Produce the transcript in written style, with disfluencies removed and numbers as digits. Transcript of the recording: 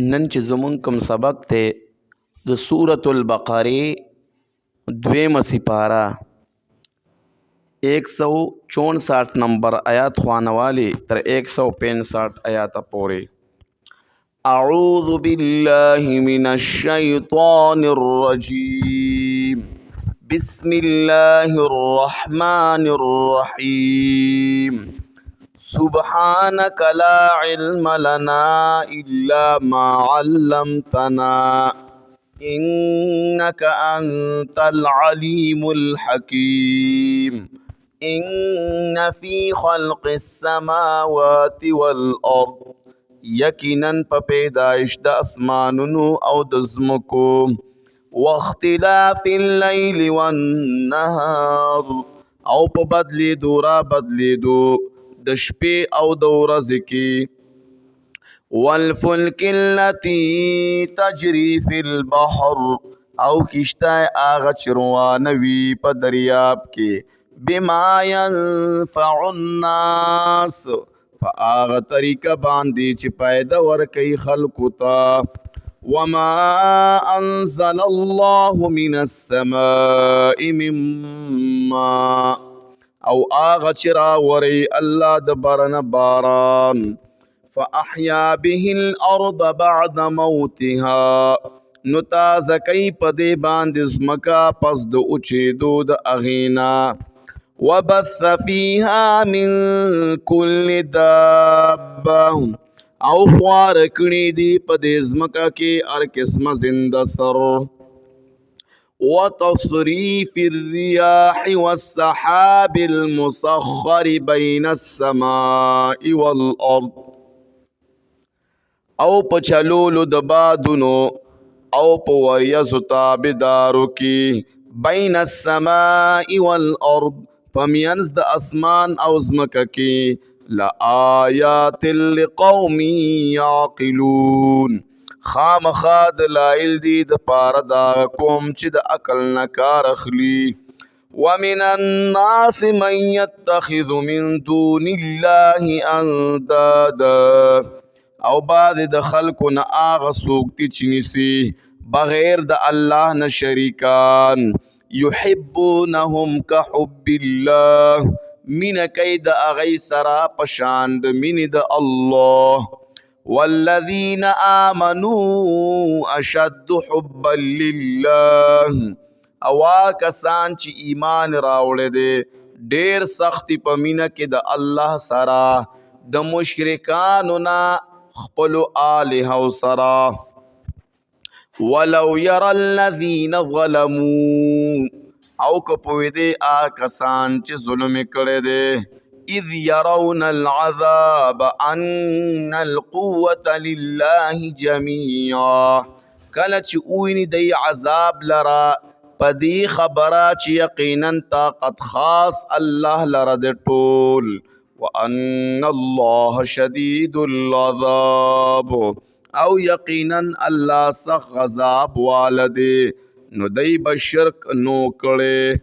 نن چې زمونږ کوم سبق دی د سورة البقرې دویمه سپاره 164 نمبر آیات خوانوالی تر 165 آیات پورې. اعوذ باللہ من الشیطان الرجیم بسم اللہ الرحمن الرحیم سبحانک لا علم لنا الا ما علمتنا انک انت العلیم الحکیم ان فی خلق السماوات والارض یقیناً په پیدایش د اسمانونو او د ځمکو واختلاف اللیل والنهار او په بدلیدو را بدلیدو د شپې او د ورځې کې والفلک التي تجری فی البحر او کشته هغه چې روانه وي په دریاب کې بما ينفع الناس په هغه طریقه باندې چې پیدا ورکوي خلکو ته وما انزل الله من السماء من ماء او هغه چې راوري الله د برنه باران فاحیا به الارض بعد موتها نو تازه کوي په دې باندې ځمکه پس د اوچېدو د هغې نه وبث فيها من كل دابه او خوار کړي دي په دې ځمکه کې هر قسمه زنده سر وتصريف الرياح والسحاب المسخر بين السماء والأرض او په چلولو د بادونو او په وریځو تابعدارو کې بین السماء والارض په منځ د اسمان او ځمکه کې لآیات لقوم یعقلون خامخا دلایل دي د پاره دا قوم چې د عقل نه کار اخلي ومن الناس من يتخذ من دون الله اندادا او بعد د خلکو نه هغه څوک دي چې نیسي بغیر د الله نه شریکان یحبونهم کحب الله مینه کوي د هغوی سره په شان د مینې د الله والذین آمنوا اشد حبا لله او کسان چې ایمان راوړی دی ډیر سختی په مینه کې د الله سره د مشرکانو نه خپلو آلهو سره ولو یرى الذین ظلموا او که پوهېدی کسان چې ظلم یې کړی دی اذ يرون العذاب ان القوة لله جميعا کله چې وویني دی عذاب لره په دې خبره چې یقینا طاقت خاص الله لره دی ټول وان الله شدید العذاب او یقینا الله سخت عذاب والده نو دی به شرک نو کړي